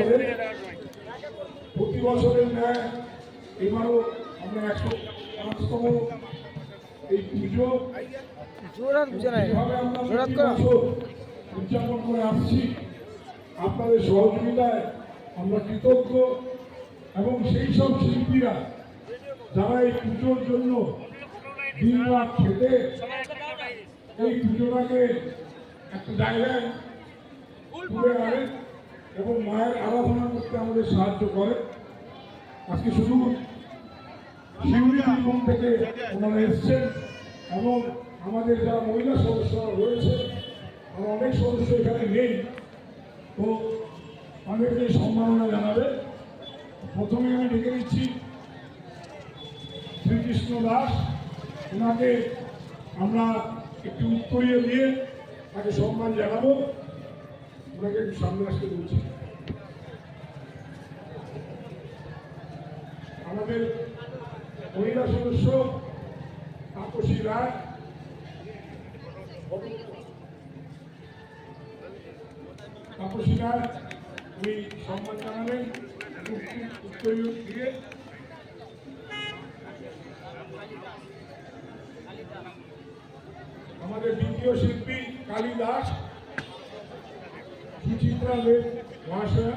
যাবেন। প্রতি বছরের ন্যায় এবারও আমরা 105তম এই পুজো উদযাপন করে আসছি। আপনাদের সহযোগিতায় আমরা কৃতজ্ঞ এবং সেই সব শিল্পীরা যারা এই পুজোর জন্য দিন রাত খেটে এই পুজোটাকে একটা জায়গায় তুলে আনে এবং মায়ের আরাধনা করতে আমাদের সাহায্য করে। আজকে শুধু শিউরি বীরভূম থেকে ওনারা এসছেন এবং আমাদের যারা মহিলা সদস্যরা রয়েছে, আমার অনেক সদস্য এখানে নেই, তো আমাদেরকে সম্মাননা জানাবে। প্রথমে আমি ডেকে নিচ্ছি শ্রীকৃষ্ণ দাস, ওনাকে আমরা একটু উত্তরীয় দিয়ে তাকে সম্মান জানাবো। ওনাকে একটু সামনে আসতে বলছি। আমাদের মহিলা সদস্য তাপসী রায়, তাপসী রায় উনি সম্মান জানাবেন উত্তরীয় দিয়ে। আমাদের দ্বিতীয় শিল্পী কালী দাস, সুচিত্রা দেব মহাশয়া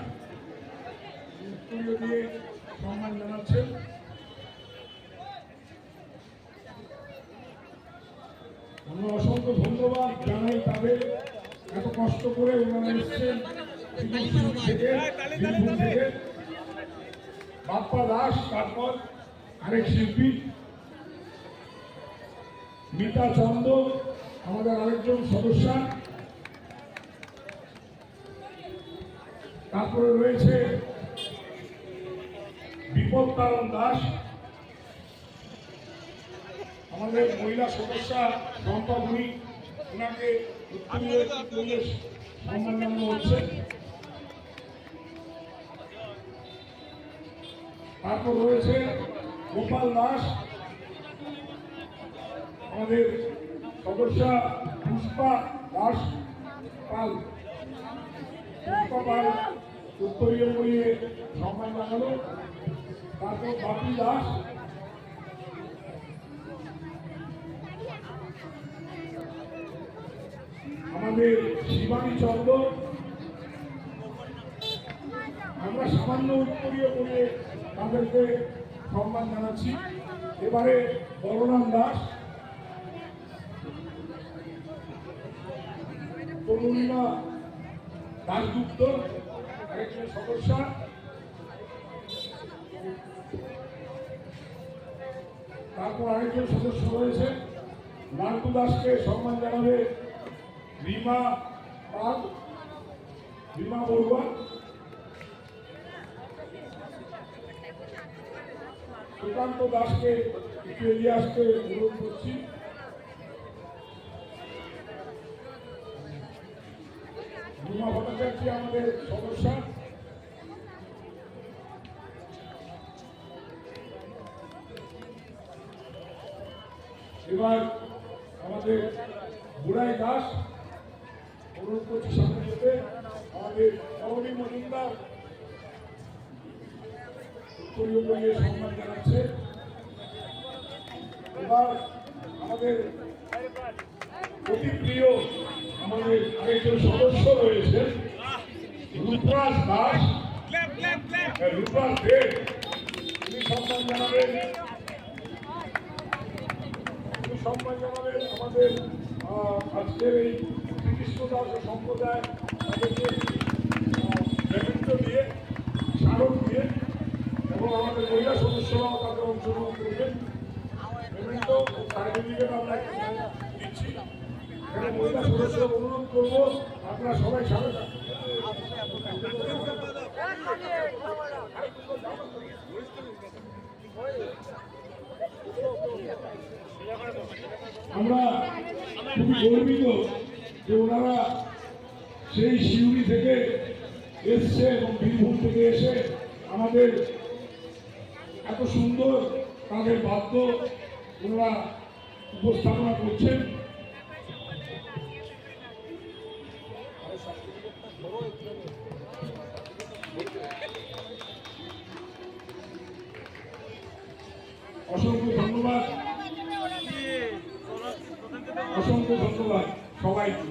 উত্তরীয় দিয়ে সম্মান জানাচ্ছেন। আমরা অসংখ্য ধন্যবাদ জানাই তাদের, এত কষ্ট করে ওনারা এসছেন থেকে। বাপ্পা দাস, তারপর আরেক শিল্পী মিতা চন্দ, আমাদের আরেকজন সদস্য। তারপরে রয়েছে বিপদ তারণ দাস, আমাদের মহিলা সদস্য সম্পাদনী, ওনাকে সম্মান জানানো হচ্ছে। তারপর রয়েছে গোপাল দাস, আমাদের সদস্য পুষ্পা দাস পাল, পুষ্পা পাল উত্তরীয় করিয়ে সম্মান জানালো। তারপর বাপি দাস, আমাদের শিবানী চন্দ্র, আমরা সামান্য উত্তরীয় করে তাদেরকে সম্মান জানাচ্ছি। এবারে বলরাম দাস, তরুণীমা দাসগুপ্ত আরেকজন সদস্য। তারপর আরেকজন সদস্য রয়েছে লালটু দাসকে সম্মান জানাবে রিমা পাল, রিমা বড়ুয়া। সুকান্ত দাসকে একটু এগিয়ে আসতে অনুরোধ করছি। রুমা ভট্টাচার্য আমাদের সদস্য। এবার আমাদের বুড়াই দাস, অনুরোধ করছি সামনে যেতে। আমাদের অরণি মজুমদার উত্তরীয় করিয়ে সম্মান জানাচ্ছে। এবার আমাদের অতি প্রিয় আমাদের আরেকজন সদস্য রয়েছে রূপরাজ দাস, রূপরাজ দেব, তিনি সম্মান জানাবেন। আমাদের আজকের এই শ্রীকৃষ্ণ দাস সম্প্রদায় তাদেরকে মেমেন্ট দিয়ে, স্মারক দিয়ে, এবং আমাদের মহিলা সদস্যরাও তাদের অংশগ্রহণ করবেন। মেমেন্ট সার্টিফিকেট আমরা দিচ্ছি। এখানে মহিলা সদস্য অনুরোধ করবো আপনারা সবাই সামনে থাকুন। আমরা খুবই গর্বিত যে ওনারা সেই শিউরি থেকে এসছে এবং বীরভূম থেকে এসে আমাদের এত সুন্দর তাদের বাদ্য ওনারা উপস্থাপনা করছেন। অসংখ্য ধন্যবাদ, অসংখ্য ধন্যবাদ সবাইকে।